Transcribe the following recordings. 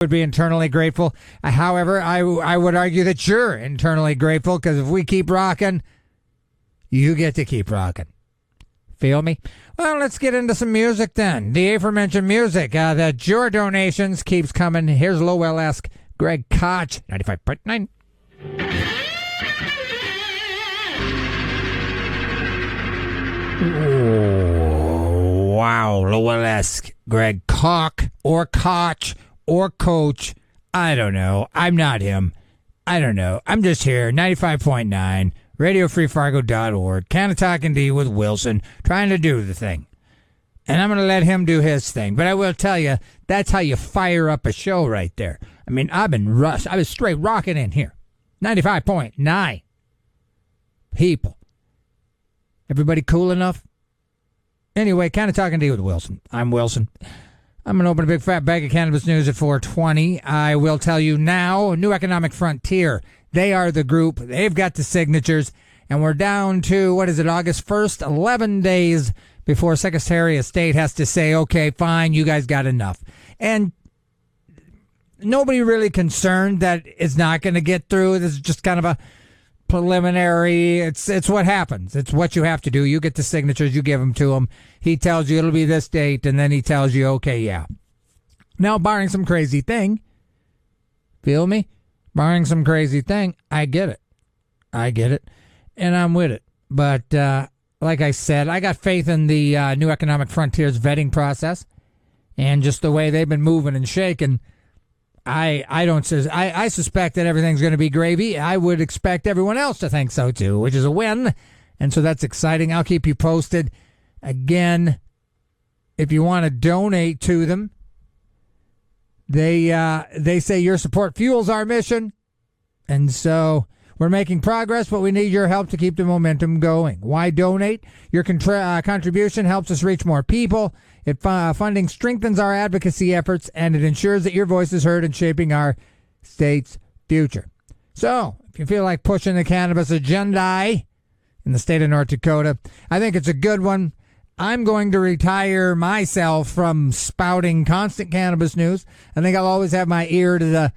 would be internally grateful. However, I would argue that you're internally grateful, because if we keep rocking, you get to keep rocking. Feel me? Well, let's get into some music then. The aforementioned music that your donations keeps coming. Here's Lowell-esque Greg Koch, 95.9. Oh, wow, Lowell-esque Greg Koch or Koch or Coach. I don't know. I'm not him. I don't know. I'm just here, 95.9, RadioFreeFargo.org, Canna-Talk ND with Wilson, trying to do the thing. And I'm going to let him do his thing. But I will tell you, that's how you fire up a show right there. I mean, I was straight rocking in here. 95.9. People. Everybody cool enough? Anyway, Canna-Talk ND with Wilson. I'm Wilson. I'm going to open a big fat bag of cannabis news at 4:20. I will tell you now, New Economic Frontier. They are the group. They've got the signatures. And we're down to, August 1st? 11 days before Secretary of State has to say, okay, fine, you guys got enough. And nobody really concerned that it's not going to get through. This is just kind of a preliminary. It's what happens. It's what you have to do. You get the signatures, you give them to him. He tells you it'll be this date, and then he tells you, okay, yeah. Now, barring some crazy thing, feel me? Barring some crazy thing, I get it. And I'm with it. But like I said, I got faith in the New Economic Frontier's vetting process, and just the way they've been moving and shaking. I suspect that everything's going to be gravy. I would expect everyone else to think so too, which is a win. And so that's exciting. I'll keep you posted. Again, if you want to donate to them, they say your support fuels our mission. And so we're making progress, but we need your help to keep the momentum going. Why donate? Your contribution helps us reach more people. Funding strengthens our advocacy efforts, and it ensures that your voice is heard in shaping our state's future. So, if you feel like pushing the cannabis agenda in the state of North Dakota, I think it's a good one. I'm going to retire myself from spouting constant cannabis news. I think I'll always have my ear to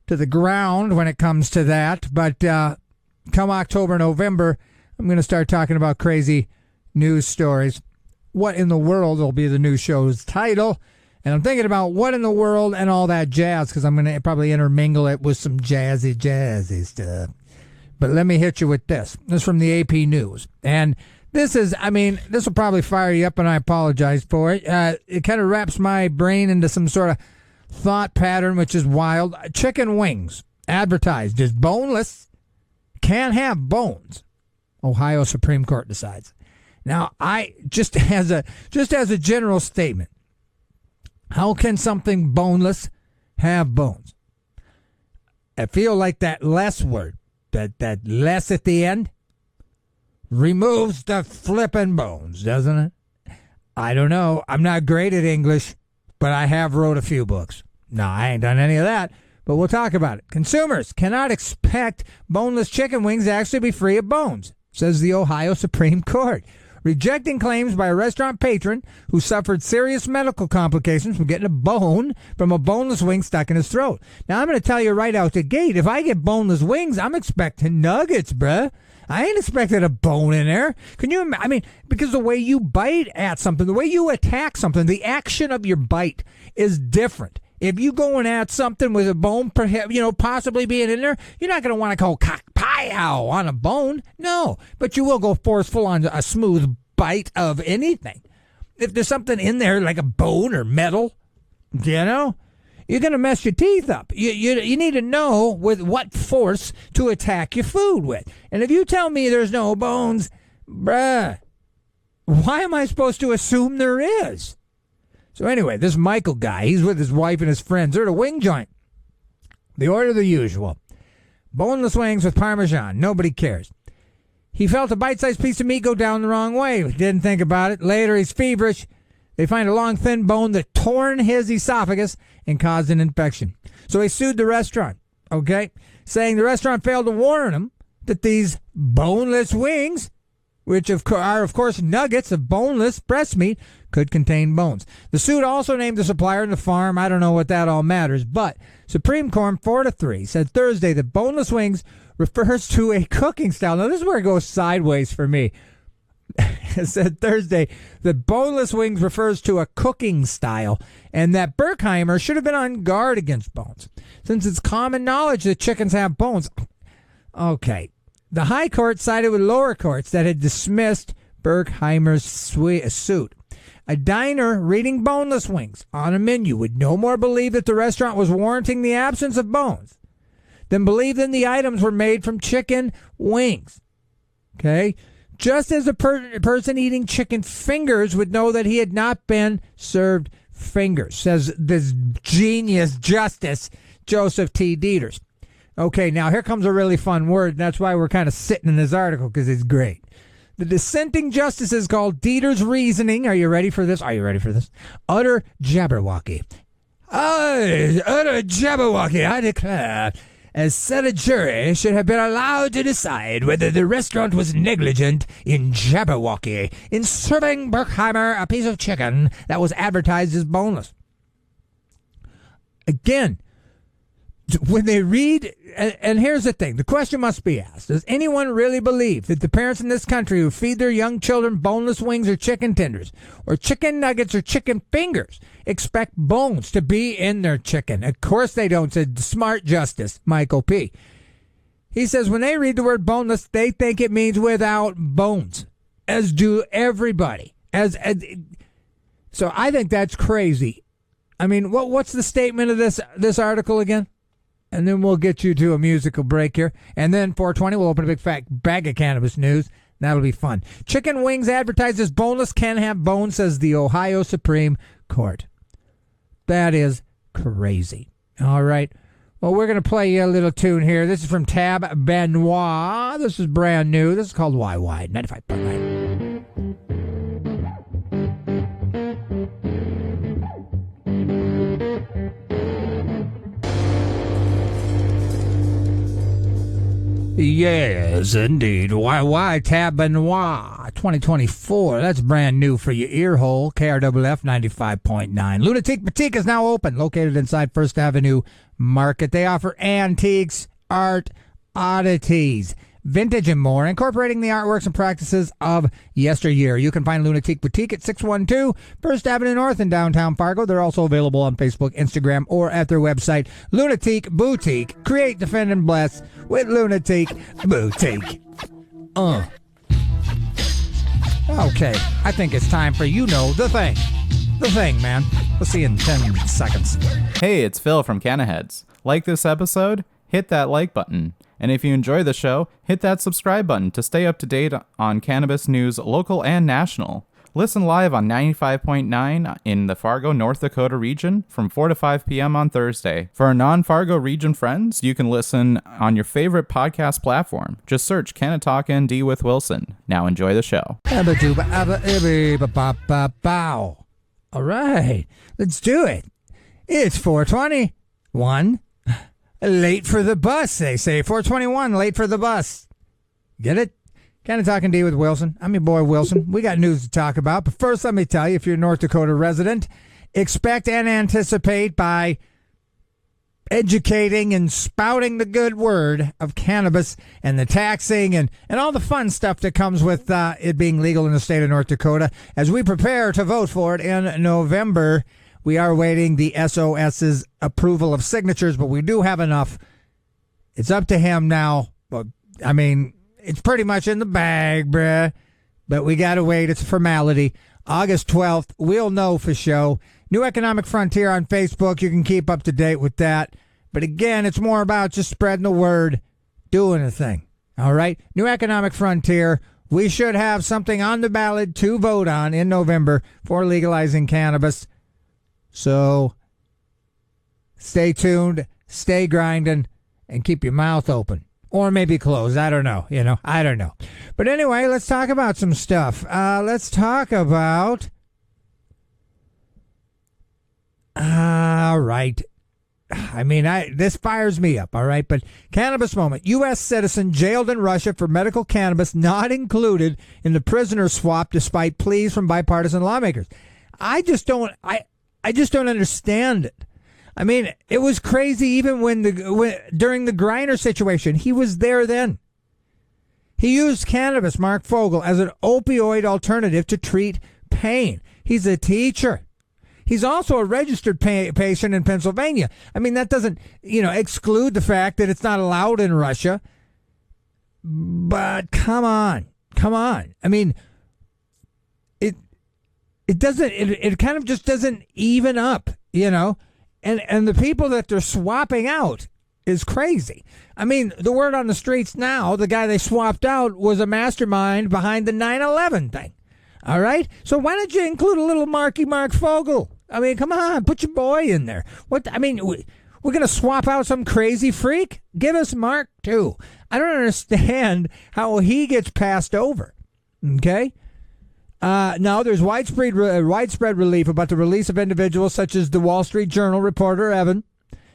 the ground when it comes to that. But come October, November, I'm going to start talking about crazy news stories. What in the World will be the new show's title. And I'm thinking about what in the world and all that jazz, because I'm going to probably intermingle it with some jazzy stuff. But let me hit you with this. This is from the AP News. And this will probably fire you up, and I apologize for it. It kind of wraps my brain into some sort of thought pattern, which is wild. Chicken wings advertised as boneless, can't have bones. Ohio Supreme Court decides. Now, I just as a general statement, how can something boneless have bones? I feel like that less word, that less at the end, removes the flippin' bones, doesn't it? I don't know. I'm not great at English, but I have wrote a few books. No, I ain't done any of that, but we'll talk about it. Consumers cannot expect boneless chicken wings to actually be free of bones, says the Ohio Supreme Court, rejecting claims by a restaurant patron who suffered serious medical complications from getting a bone from a boneless wing stuck in his throat. Now, I'm going to tell you right out the gate, if I get boneless wings, I'm expecting nuggets, bruh. I ain't expecting a bone in there. Can you imagine? I mean, because the way you bite at something, the way you attack something, the action of your bite is different. If you going at something with a bone, possibly being in there, you're not going to want to go cock-pow on a bone. No, but you will go forceful on a smooth bite of anything. If there's something in there like a bone or metal, you're going to mess your teeth up. You need to know with what force to attack your food with. And if you tell me there's no bones, bruh, why am I supposed to assume there is? So anyway, this Michael guy, he's with his wife and his friends. They're at a wing joint. They order the usual. Boneless wings with Parmesan. Nobody cares. He felt a bite-sized piece of meat go down the wrong way. Didn't think about it. Later, he's feverish. They find a long, thin bone that torn his esophagus and caused an infection. So he sued the restaurant, saying the restaurant failed to warn him that these boneless wings which are, of course, nuggets of boneless breast meat, could contain bones. The suit also named the supplier and the farm. I don't know what that all matters, but Supreme Court 4-3 said Thursday that boneless wings refers to a cooking style. Now, this is where it goes sideways for me. It said Thursday that boneless wings refers to a cooking style and that Berkheimer should have been on guard against bones, since it's common knowledge that chickens have bones. Okay. The high court sided with lower courts that had dismissed Berkheimer's suit. A diner reading boneless wings on a menu would no more believe that the restaurant was warranting the absence of bones than believe that the items were made from chicken wings. Okay? Just as a person eating chicken fingers would know that he had not been served fingers, says this genius Justice Joseph T. Dieters. Okay, now here comes a really fun word, and that's why we're kind of sitting in this article, because it's great. The dissenting justices called Dieters' reasoning, are you ready for this? Utter jabberwocky. Utter jabberwocky, I declare. As said, a jury should have been allowed to decide whether the restaurant was negligent in jabberwocky in serving Berkheimer a piece of chicken that was advertised as boneless. Again, when they read, and here's the thing, the question must be asked, does anyone really believe that the parents in this country who feed their young children boneless wings or chicken tenders or chicken nuggets or chicken fingers expect bones to be in their chicken? Of course they don't, said smart Justice Michael P. He says when they read the word boneless, they think it means without bones, as do everybody. So I think that's crazy. I mean, what's the statement of this article again? And then we'll get you to a musical break here. And then 420, we'll open a big fat bag of cannabis news. That'll be fun. Chicken wings advertised as boneless can have bones, says the Ohio Supreme Court. That is crazy. All right. Well, we're going to play you a little tune here. This is from Tab Benoit. This is brand new. This is called YY 95.9. Yes, indeed. YY Tab Benoit 2024. That's brand new for your ear hole. KRWF 95.9. Lunatic Boutique is now open, located inside First Avenue Market. They offer antiques, art, oddities, vintage, and more, incorporating the artworks and practices of yesteryear. You can find Lunatic Boutique at 612 First Avenue North in downtown Fargo. They're also available on Facebook, Instagram, or at their website, Lunatic Boutique. Create, defend, and bless with Lunatic Boutique. Okay, I think it's time for the thing. The thing, man. We'll see you in 10 seconds. Hey, it's Phil from Canna-Heads. Like this episode? Hit that like button. And if you enjoy the show, hit that subscribe button to stay up to date on cannabis news, local and national. Listen live on 95.9 in the Fargo, North Dakota region from 4 to 5 p.m. on Thursday. For our non-Fargo region friends, you can listen on your favorite podcast platform. Just search Canna-Talk ND with Wilson. Now enjoy the show. All right, let's do it. It's 4:21. Late for the bus, they say. 4:21, late for the bus. Get it? Canna-Talk ND with Wilson. I'm your boy Wilson. We got news to talk about. But first, let me tell you, if you're a North Dakota resident, expect and anticipate by educating and spouting the good word of cannabis and the taxing and all the fun stuff that comes with it being legal in the state of North Dakota. As we prepare to vote for it in November, we are waiting the SOS's approval of signatures, but we do have enough. It's up to him now. Well, I mean, it's pretty much in the bag, bruh. But we got to wait. It's a formality. August 12th, we'll know for sure. New Economic Frontier on Facebook. You can keep up to date with that. But again, it's more about just spreading the word, doing a thing. All right? New Economic Frontier. We should have something on the ballot to vote on in November for legalizing cannabis. So stay tuned, stay grinding, and keep your mouth open. Or maybe closed. I don't know. I don't know. But anyway, let's talk about some stuff. Let's talk about... All right. this fires me up, all right? But cannabis moment. U.S. citizen jailed in Russia for medical cannabis not included in the prisoner swap despite pleas from bipartisan lawmakers. I just don't understand it. I mean, it was crazy even during the Griner situation. He was there then. He used cannabis, Mark Fogel, as an opioid alternative to treat pain. He's a teacher. He's also a registered patient in Pennsylvania. I mean, that doesn't, exclude the fact that it's not allowed in Russia. But come on. I mean, it doesn't, it kind of just doesn't even up, And the people that they're swapping out is crazy. I mean, the word on the streets now, the guy they swapped out was a mastermind behind the 9/11 thing. All right? So why don't you include a little Mark Fogel? I mean, come on, put your boy in there. We're going to swap out some crazy freak? Give us Mark, too. I don't understand how he gets passed over. Okay? Now, there's widespread relief about the release of individuals such as the Wall Street Journal reporter Evan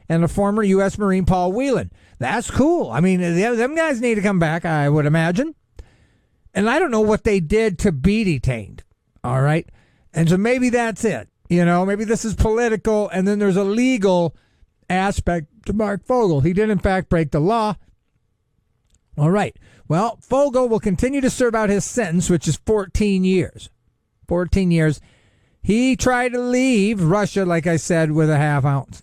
and the former U.S. Marine Paul Whelan. That's cool. I mean, them guys need to come back, I would imagine. And I don't know what they did to be detained. All right? And so maybe that's it. Maybe this is political, and then there's a legal aspect to Mark Fogel. He did, in fact, break the law. All right. Well, Fogel will continue to serve out his sentence, which is 14 years. 14 years. He tried to leave Russia, like I said, with a half ounce.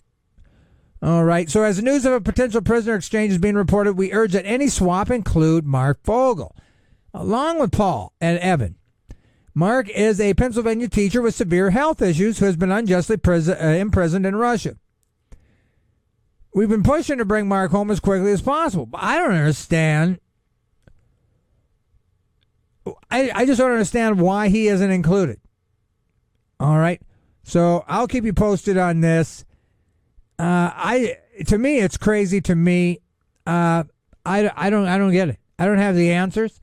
All right. So as the news of a potential prisoner exchange is being reported, we urge that any swap include Mark Fogel, along with Paul and Evan. Mark is a Pennsylvania teacher with severe health issues who has been unjustly imprisoned in Russia. We've been pushing to bring Mark home as quickly as possible, but I don't understand. I just don't understand why he isn't included. All right, so I'll keep you posted on this. To me, it's crazy. To me, I don't get it. I don't have the answers.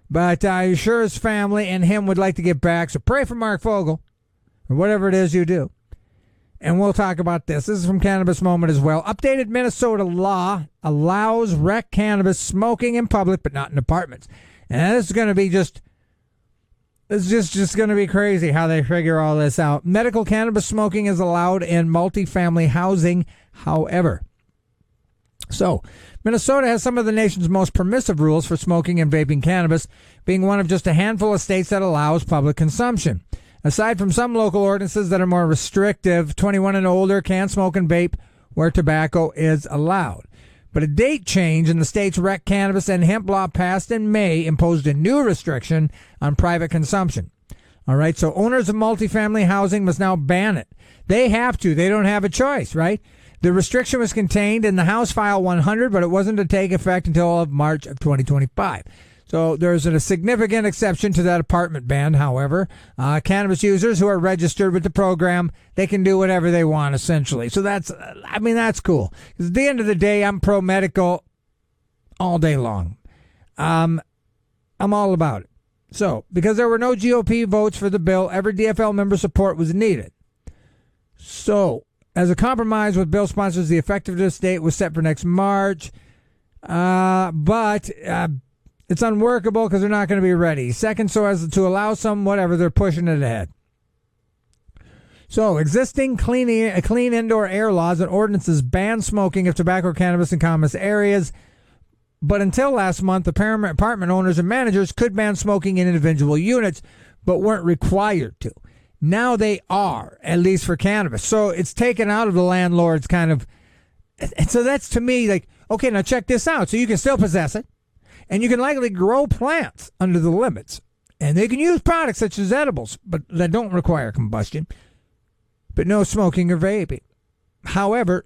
But I'm sure his family and him would like to get back. So pray for Mark Fogel, or whatever it is you do. And we'll talk about this. This is from Cannabis Moment as well. Updated Minnesota law allows rec cannabis smoking in public, but not in apartments. And this is going to be just going to be crazy how they figure all this out. Medical cannabis smoking is allowed in multifamily housing, however. So, Minnesota has some of the nation's most permissive rules for smoking and vaping cannabis, being one of just a handful of states that allows public consumption. Aside from some local ordinances that are more restrictive, 21 and older can smoke and vape where tobacco is allowed. But a date change in the state's rec cannabis and hemp law passed in May imposed a new restriction on private consumption. All right, so owners of multifamily housing must now ban it. They have to. They don't have a choice, right? The restriction was contained in the House File 100, but it wasn't to take effect until March of 2025. So there's a significant exception to that apartment ban, however. Cannabis users who are registered with the program, they can do whatever they want, essentially. So that's cool. 'Cause at the end of the day, I'm pro-medical all day long. I'm all about it. So, because there were no GOP votes for the bill, every DFL member support was needed. So, as a compromise with bill sponsors, the effective date was set for next March, but it's unworkable because they're not going to be ready. Second, so as to allow some, whatever, they're pushing it ahead. So, existing clean indoor air laws and ordinances ban smoking of tobacco, cannabis in common areas, but until last month, apartment owners and managers could ban smoking in individual units, but weren't required to. Now they are, at least for cannabis. So it's taken out of the landlord's kind of... And so that's, to me, like, okay, now check this out. So you can still possess it, and you can likely grow plants under the limits. And they can use products such as edibles, but that don't require combustion, but no smoking or vaping. However,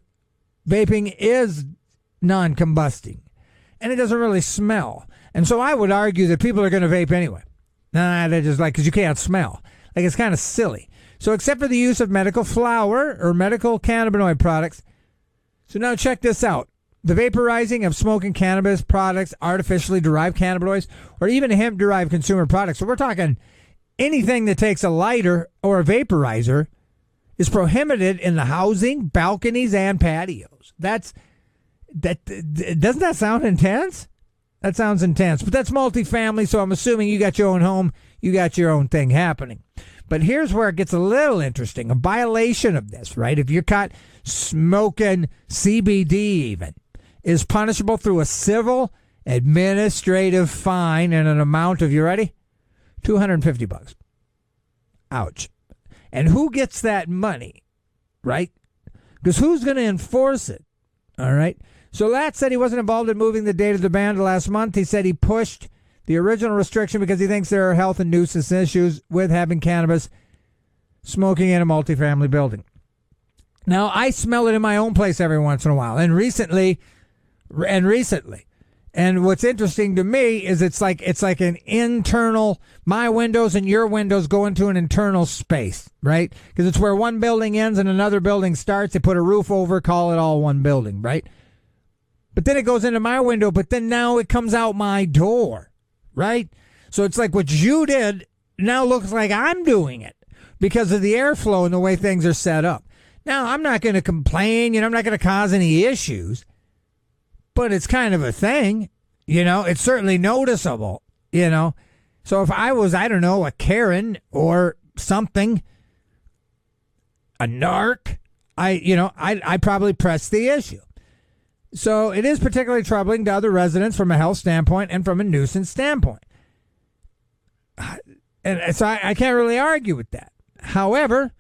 vaping is non-combusting, and it doesn't really smell. And so I would argue that people are going to vape anyway. They're just like, because you can't smell. Like, it's kind of silly. So except for the use of medical flower or medical cannabinoid products. So now check this out. The vaporizing of smoking cannabis products, artificially derived cannabinoids, or even hemp-derived consumer products. So we're talking anything that takes a lighter or a vaporizer is prohibited in the housing, balconies, and patios. Doesn't that sound intense? That sounds intense, but that's multifamily, so I'm assuming you got your own home, you got your own thing happening. But here's where it gets a little interesting. A violation of this, right? If you're caught smoking CBD even, is punishable through a civil administrative fine and an amount of, you ready? $250. Ouch. And who gets that money, right? Because who's going to enforce it? All right. So Latz said he wasn't involved in moving the date of the ban last month. He said he pushed the original restriction because he thinks there are health and nuisance issues with having cannabis smoking in a multifamily building. Now, I smell it in my own place every once in a while, and recently. And what's interesting to me is it's like an internal, my windows and your windows go into an internal space, right? Because it's where one building ends and another building starts. They put a roof over, call it all one building, right? But then it goes into my window, but then now it comes out my door, right? So it's like what you did now looks like I'm doing it because of the airflow and the way things are set up. Now, I'm not going to complain, I'm not going to cause any issues, but it's kind of a thing, it's certainly noticeable, So if I was, I don't know, a Karen or something, a narc, I'd probably press the issue. So it is particularly troubling to other residents from a health standpoint and from a nuisance standpoint. And so I can't really argue with that. However,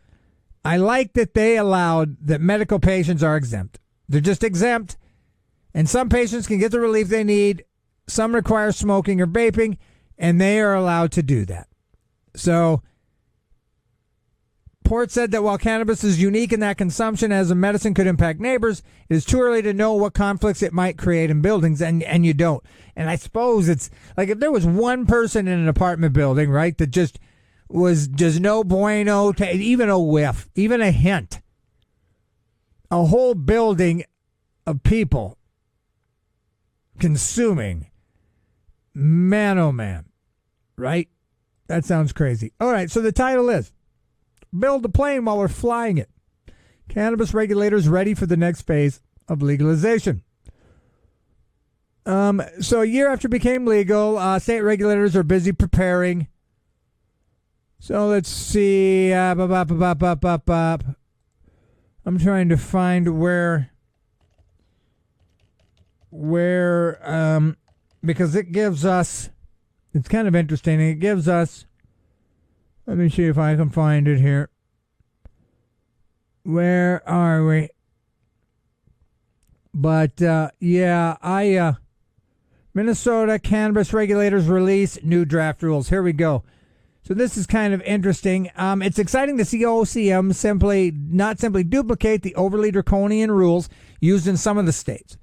I like that they allowed that medical patients are exempt. They're just exempt. And some patients can get the relief they need. Some require smoking or vaping, and they are allowed to do that. So Port said that while cannabis is unique in that consumption as a medicine could impact neighbors, it is too early to know what conflicts it might create in buildings, and you don't. And I suppose it's like if there was one person in an apartment building, right, that just was just no bueno, even a whiff, even a hint, a whole building of people consuming, man, oh man, right? That sounds crazy. All right, so the title is Build the Plane While We're Flying It. Cannabis regulators ready for the next phase of legalization. So a year after it became legal, state regulators are busy preparing. So let's see. I'm trying to find where because it gives us, it's kind of interesting. It gives us, let me see if I can find it here. Where are we? But Minnesota cannabis regulators release new draft rules. Here we go. So this is kind of interesting. It's exciting to see OCM not simply duplicate the overly draconian rules used in some of the states.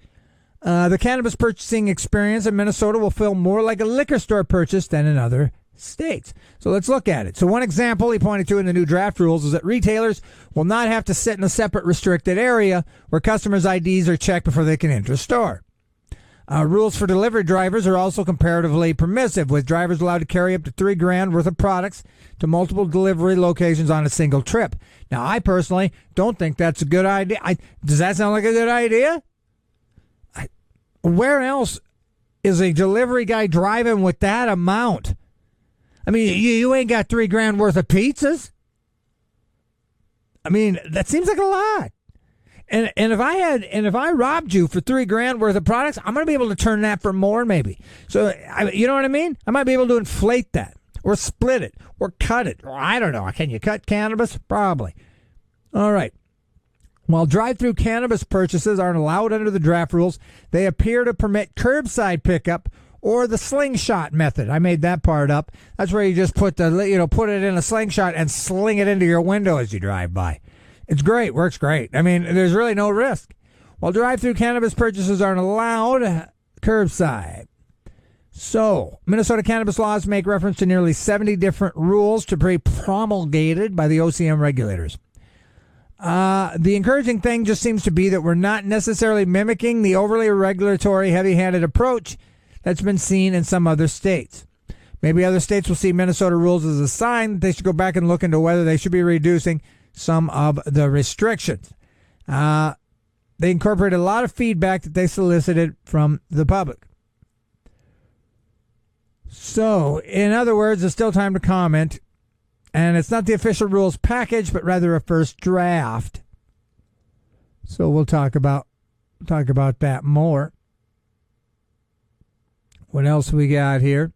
The cannabis purchasing experience in Minnesota will feel more like a liquor store purchase than in other states. So let's look at it. So one example he pointed to in the new draft rules is that retailers will not have to sit in a separate restricted area where customers' IDs are checked before they can enter a store. Rules for delivery drivers are also comparatively permissive, with drivers allowed to carry up to $3,000 worth of products to multiple delivery locations on a single trip. Now, I personally don't think that's a good idea. Does that sound like a good idea? Where else is a delivery guy driving with that amount? I mean, you ain't got $3,000 worth of pizzas. I mean, that seems like a lot. And if I robbed you for $3,000 worth of products, I'm going to be able to turn that for more, maybe. So, you know what I mean? I might be able to inflate that, or split it, or cut it. Or I don't know. Can you cut cannabis? Probably. All right. While drive-through cannabis purchases aren't allowed under the draft rules, they appear to permit curbside pickup or the slingshot method. I made that part up. That's where you just put it in a slingshot and sling it into your window as you drive by. It's great. Works great. I mean, there's really no risk. While drive-through cannabis purchases aren't allowed, curbside. So, Minnesota cannabis laws make reference to nearly 70 different rules to be promulgated by the OCM regulators. The encouraging thing just seems to be that we're not necessarily mimicking the overly regulatory, heavy-handed approach that's been seen in some other states. Maybe other states will see Minnesota rules as a sign that they should go back and look into whether they should be reducing some of the restrictions. They incorporated a lot of feedback that they solicited from the public. So, in other words, there's still time to comment, and it's not the official rules package, but rather a first draft. So we'll talk about that more. What else we got here?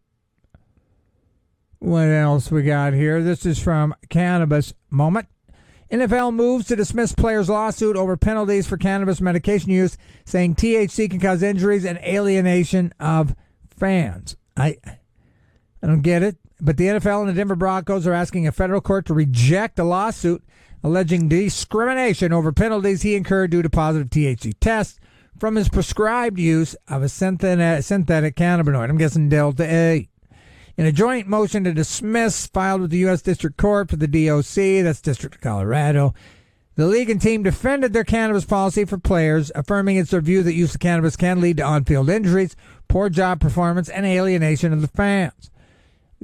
This is from Cannabis Moment. NFL moves to dismiss players' lawsuit over penalties for cannabis medication use, saying THC can cause injuries and alienation of fans. I don't get it, but the NFL and the Denver Broncos are asking a federal court to reject a lawsuit alleging discrimination over penalties he incurred due to positive THC tests from his prescribed use of a synthetic cannabinoid. I'm guessing Delta 8. In a joint motion to dismiss filed with the U.S. District Court for the DOC, that's District of Colorado, the league and team defended their cannabis policy for players, affirming it's their view that use of cannabis can lead to on-field injuries, poor job performance, and alienation of the fans.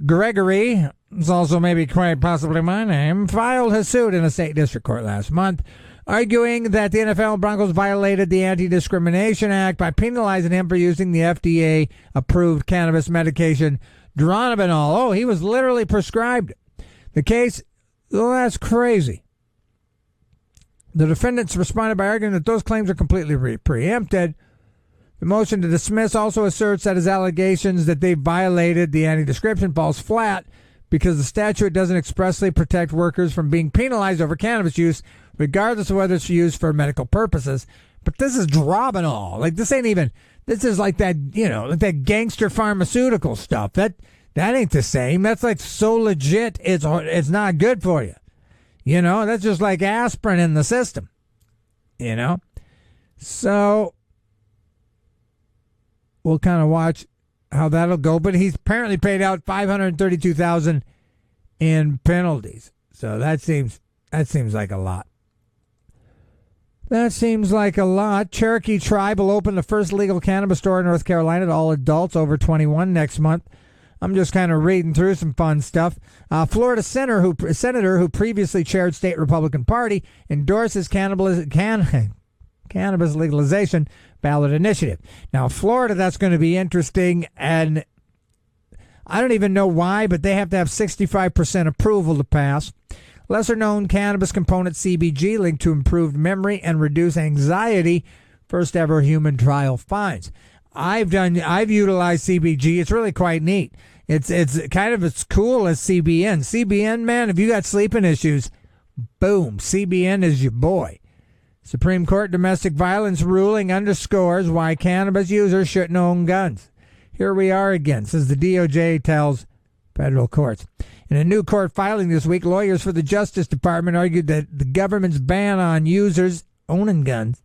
Gregory, it's also maybe quite possibly my name, filed his suit in a state district court last month, arguing that the NFL and Broncos violated the Anti-Discrimination Act by penalizing him for using the FDA-approved cannabis medication Dronabinol. Oh, he was literally prescribed it. The case, that's crazy. The defendants responded by arguing that those claims are completely preempted. The motion to dismiss also asserts that his allegations that they violated the anti-description falls flat because the statute doesn't expressly protect workers from being penalized over cannabis use, regardless of whether it's used for medical purposes. But this is Dronabinol. Like, this is like that, like that gangster pharmaceutical stuff. That ain't the same. That's like so legit, it's not good for you. That's just like aspirin in the system. So we'll kind of watch how that'll go. But he's apparently paid out $532,000 in penalties. So that seems like a lot. Cherokee Tribe will open the first legal cannabis store in North Carolina to all adults over 21 next month. I'm just kind of reading through some fun stuff. Florida senator who previously chaired state Republican Party endorses cannabis legalization ballot initiative. Now, Florida, that's going to be interesting, and I don't even know why, but they have to have 65% approval to pass. Lesser-known cannabis component CBG linked to improved memory and reduced anxiety. First ever human trial finds. I've utilized CBG. It's really quite neat. It's kind of as cool as CBN. CBN, man, if you got sleeping issues, boom, CBN is your boy. Supreme Court domestic violence ruling underscores why cannabis users shouldn't own guns. Here we are again, says the DOJ tells federal courts. In a new court filing this week, lawyers for the Justice Department argued that the government's ban on users owning guns,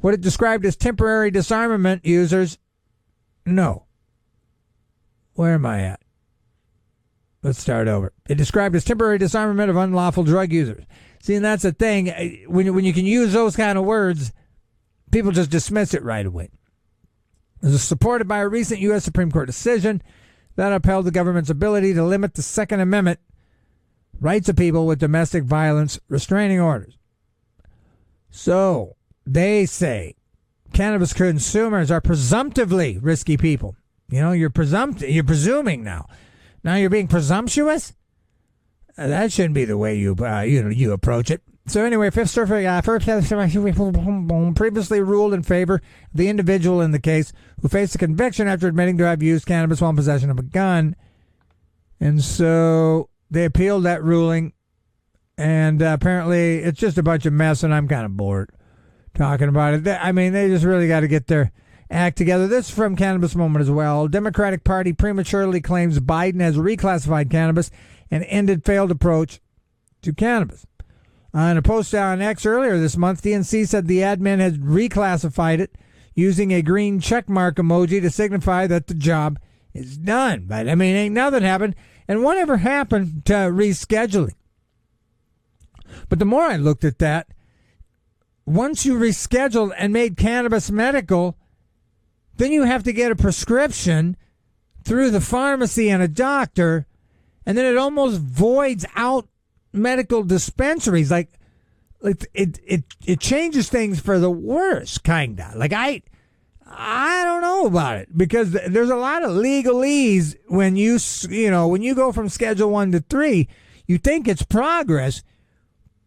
what it described as temporary disarmament users, no. Where am I at? Let's start over. It described as temporary disarmament of unlawful drug users. See, and that's the thing. When you can use those kind of words, people just dismiss it right away. It was supported by a recent U.S. Supreme Court decision that upheld the government's ability to limit the Second Amendment rights of people with domestic violence restraining orders. So, they say cannabis consumers are presumptively risky people. You're presuming now. Now you're being presumptuous? That shouldn't be the way you approach it. So anyway, Fifth Circuit previously ruled in favor of the individual in the case who faced a conviction after admitting to have used cannabis while in possession of a gun. And so they appealed that ruling, and apparently it's just a bunch of mess, and I'm kind of bored talking about it. They just really got to get their act together. This is from Cannabis Moment as well. Democratic Party prematurely claims Biden has reclassified cannabis and ended failed approach to cannabis. In a post on X earlier this month, DNC said the admin had reclassified it using a green checkmark emoji to signify that the job is done. But, ain't nothing happened. And whatever happened to rescheduling? But the more I looked at that, once you rescheduled and made cannabis medical, then you have to get a prescription through the pharmacy and a doctor, and then it almost voids out medical dispensaries. Like, it changes things for the worse, kinda. Like I don't know about it, because there's a lot of legalese when when you go from Schedule 1 to 3. You think it's progress,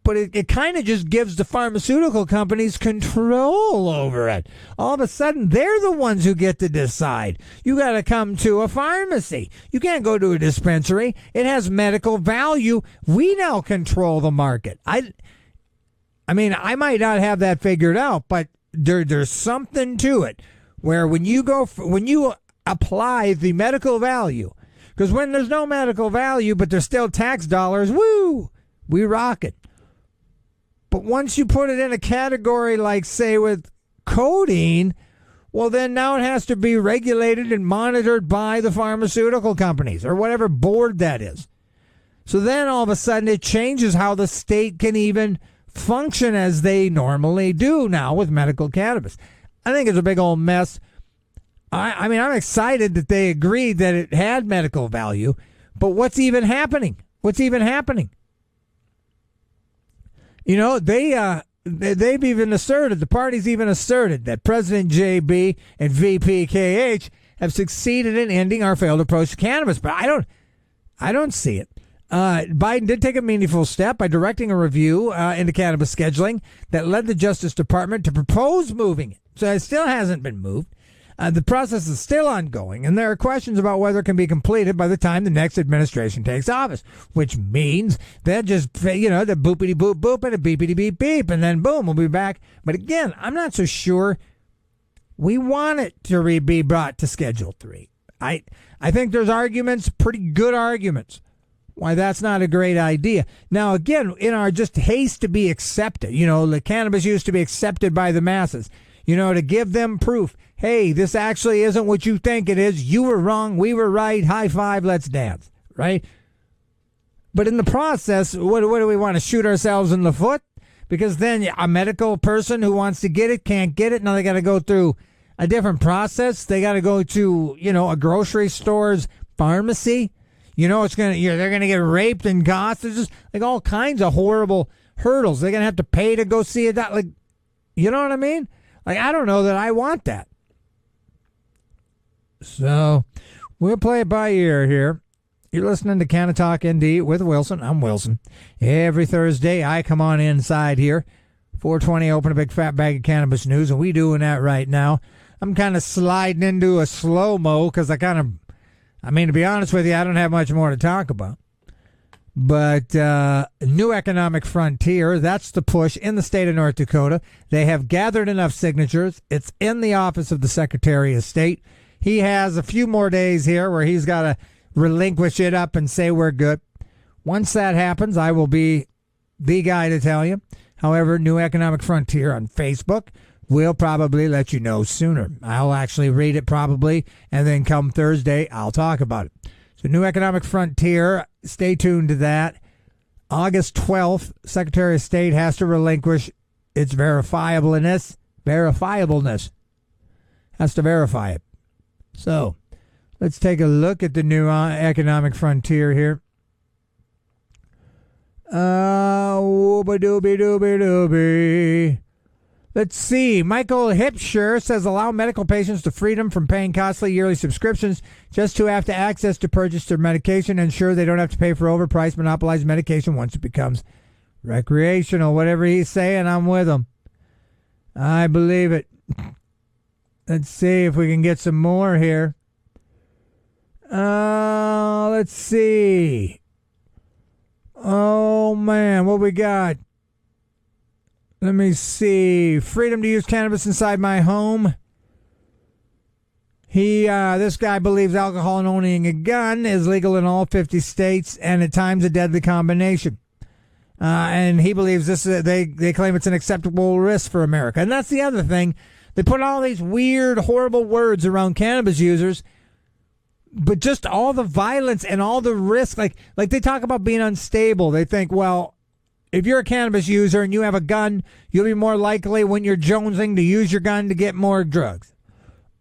but it kind of just gives the pharmaceutical companies control over it. All of a sudden, they're the ones who get to decide. You got to come to a pharmacy. You can't go to a dispensary. It has medical value. We now control the market. I mean, I might not have that figured out, but there's something to it where when you apply the medical value, because when there's no medical value, but there's still tax dollars, woo, we rock it. But once you put it in a category like, say, with codeine, well, then now it has to be regulated and monitored by the pharmaceutical companies or whatever board that is. So then all of a sudden it changes how the state can even function as they normally do now with medical cannabis. I think it's a big old mess. I mean, I'm excited that they agreed that it had medical value, but what's even happening? You know, they've even asserted, the party's even asserted that President JB and VP KH have succeeded in ending our failed approach to cannabis, but I don't see it. Biden did take a meaningful step by directing a review into cannabis scheduling that led the Justice Department to propose moving it. So it still hasn't been moved. The process is still ongoing, and there are questions about whether it can be completed by the time the next administration takes office, which means that just, the boopity boop boop and a beepity beep beep, and then boom, we'll be back. But again, I'm not so sure we want it to be brought to Schedule 3. I think there's arguments, pretty good arguments, why that's not a great idea. Now, again, in our just haste to be accepted, the cannabis used to be accepted by the masses, to give them proof. Hey, this actually isn't what you think it is. You were wrong. We were right. High five. Let's dance. Right? But in the process, what do we want to shoot ourselves in the foot? Because then a medical person who wants to get it can't get it. Now they got to go through a different process. They got to go to, a grocery store's pharmacy. They're going to get raped and gossed. There's just like all kinds of horrible hurdles. They're going to have to pay to go see a doctor. Like, you know what I mean? Like, I don't know that I want that. So we'll play it by ear here. You're listening to Canna-Talk ND with Wilson. I'm Wilson. Every Thursday, I come on inside here. 420, open a big fat bag of cannabis news, and we doing that right now. I'm kind of sliding into a slow-mo because to be honest with you, I don't have much more to talk about. But New Economic Frontier, that's the push in the state of North Dakota. They have gathered enough signatures. It's in the office of the Secretary of State. He has a few more days here where he's got to relinquish it up and say we're good. Once that happens, I will be the guy to tell you. However, New Economic Frontier on Facebook will probably let you know sooner. I'll actually read it probably, and then come Thursday, I'll talk about it. So New Economic Frontier, stay tuned to that. August 12th, Secretary of State has to relinquish its verifiableness. Has to verify it. So let's take a look at the New Economic Frontier here. Let's see. Michael Hipsher says allow medical patients the freedom from paying costly yearly subscriptions just to have to access to purchase their medication and ensure they don't have to pay for overpriced, monopolized medication once it becomes recreational. Whatever he's saying, I'm with him. I believe it. Let's see if we can get some more here. Let's see. Oh, man, what we got? Let me see. Freedom to use cannabis inside my home. This guy believes alcohol and owning a gun is legal in all 50 states and at times a deadly combination. And he believes this. They claim it's an acceptable risk for America. And that's the other thing. They put all these weird, horrible words around cannabis users, but just all the violence and all the risk. Like they talk about being unstable. They think, well, if you're a cannabis user and you have a gun, you'll be more likely when you're jonesing to use your gun to get more drugs.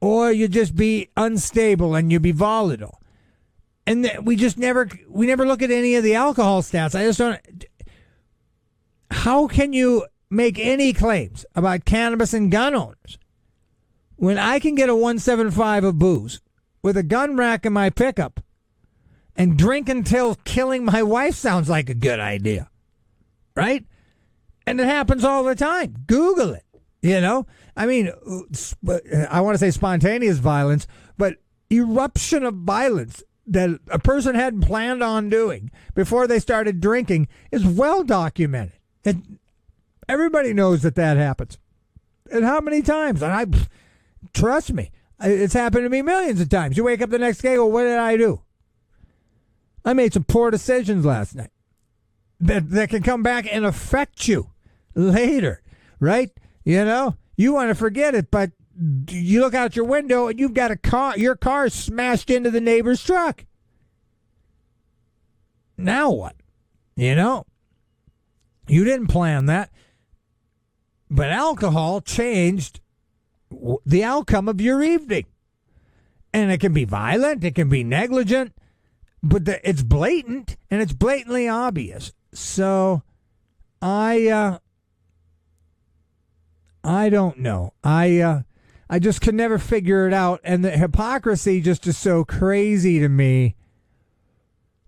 Or you just be unstable and you'll be volatile. And we never look at any of the alcohol stats. how can you make any claims about cannabis and gun owners when I can get a 175 of booze with a gun rack in my pickup and drink until killing my wife sounds like a good idea, right? And it happens all the time. Google it, you know? I mean, I want to say spontaneous violence, but eruption of violence that a person hadn't planned on doing before they started drinking is well documented. And everybody knows that happens. And how many times? And trust me, it's happened to me millions of times. You wake up the next day, well, what did I do? I made some poor decisions last night that can come back and affect you later, right? You know, you want to forget it, but you look out your window and you've got your car smashed into the neighbor's truck. Now what? You know, you didn't plan that, but alcohol changed the outcome of your evening. And it can be violent, it can be negligent, but it's blatant and it's blatantly obvious. So I don't know. I just could never figure it out. And the hypocrisy just is so crazy to me.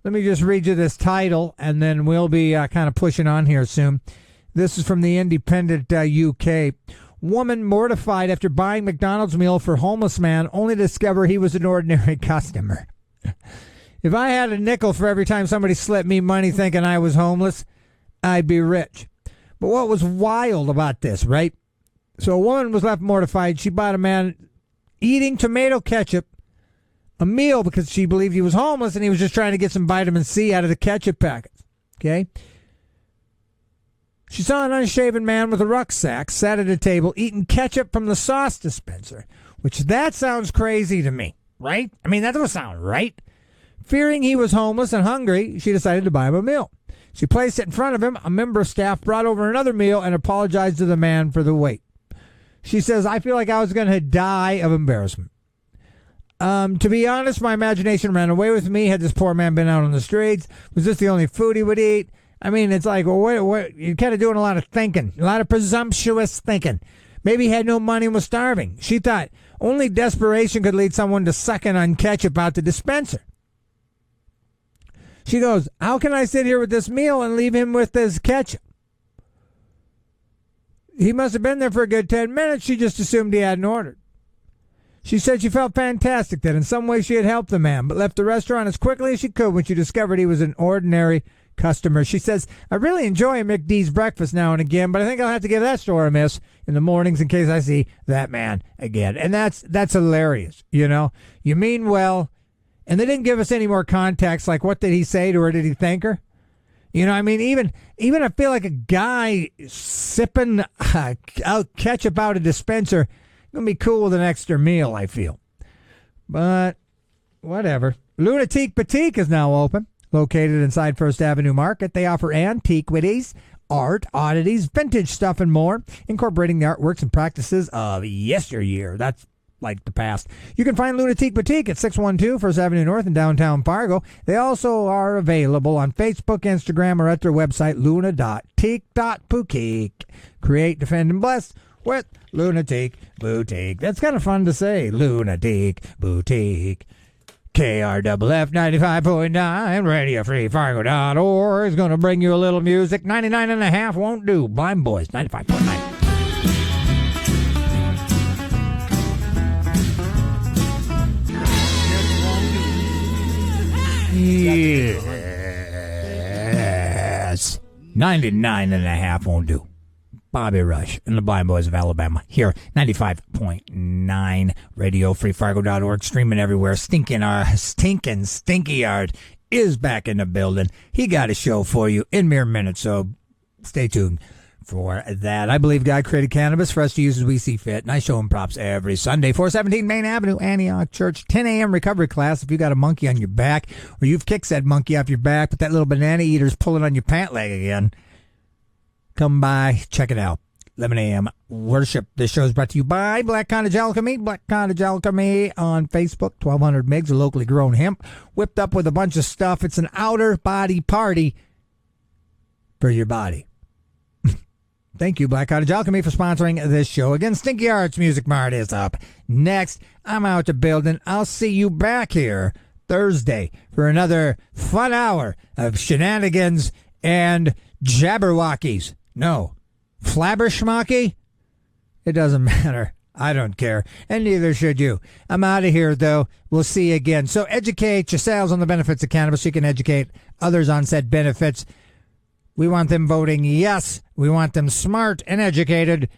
Let me just read you this title, and then we'll be kind of pushing on here soon. This is from the Independent UK. Woman mortified after buying McDonald's meal for homeless man, only to discover he was an ordinary customer. If I had a nickel for every time somebody slipped me money thinking I was homeless, I'd be rich. But what was wild about this, right? So a woman was left mortified. She bought a man eating tomato ketchup a meal because she believed he was homeless and he was just trying to get some vitamin C out of the ketchup packets. Okay? She saw an unshaven man with a rucksack sat at a table eating ketchup from the sauce dispenser, which that sounds crazy to me, right? I mean, that doesn't sound right. Fearing he was homeless and hungry, she decided to buy him a meal. She placed it in front of him. A member of staff brought over another meal and apologized to the man for the wait. She says, I feel like I was going to die of embarrassment. To be honest, my imagination ran away with me. Had this poor man been out on the streets? Was this the only food he would eat? I mean, it's like, well, what you're kind of doing a lot of thinking, a lot of presumptuous thinking. Maybe he had no money and was starving. She thought only desperation could lead someone to sucking on ketchup out the dispenser. She goes, how can I sit here with this meal and leave him with this ketchup? He must have been there for a good 10 minutes. She just assumed he hadn't ordered. She said she felt fantastic that in some way she had helped the man, but left the restaurant as quickly as she could when she discovered he was an ordinary customer. She says, I really enjoy McD's breakfast now and again, but I think I'll have to give that store a miss in the mornings in case I see that man again. And that's hilarious, you know. You mean well, and they didn't give us any more context, like what did he say to her? Did he thank her? You know, I mean, even I feel like a guy sipping out ketchup out of a dispenser going to be cool with an extra meal, I feel. But whatever. Lunatique Boutique is now open, located inside First Avenue Market. They offer antiquities, art, oddities, vintage stuff, and more, incorporating the artworks and practices of yesteryear. That's like the past. You can find Lunatique Boutique at 612 First Avenue North in downtown Fargo. They also are available on Facebook, Instagram, or at their website, luna.teak.boutique. Create, defend, and bless with Lunatique Boutique. That's kind of fun to say. Lunatique Boutique. KRFF 95.9, Radio Free Fargo.org is going to bring you a little music. 99.5 won't do. Blind Boys, 95.9. Yes. 99.5 won't do. Bobby Rush and the Blind Boys of Alabama here, 95.9, RadioFreeFargo.org, streaming everywhere. Stinky Yard is back in the building. He got a show for you in mere minutes, so stay tuned for that. I believe God created cannabis for us to use as we see fit, and I show him props every Sunday. 417 Main Avenue, Antioch Church, 10 a.m. recovery class. If you got a monkey on your back, or you've kicked that monkey off your back, but that little banana eater's pulling on your pant leg again, come by, check it out. 11 a.m. worship. This show is brought to you by Black Cottage Alchemy. Black Cottage Alchemy on Facebook. 1,200 megs of locally grown hemp, whipped up with a bunch of stuff. It's an outer body party for your body. Thank you, Black Cottage Alchemy, for sponsoring this show. Again, Stinky Arts Music Mart is up next. I'm out the building. I'll see you back here Thursday for another fun hour of shenanigans and jabberwockies. No, flabberschmocky? It doesn't matter. I don't care. And neither should you. I'm out of here, though. We'll see you again. So educate yourselves on the benefits of cannabis so you can educate others on said benefits. We want them voting yes. We want them smart and educated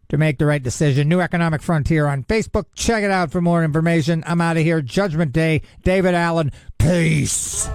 to make the right decision. New Economic Frontier on Facebook. Check it out for more information. I'm out of here. Judgment Day. David Allen. Peace.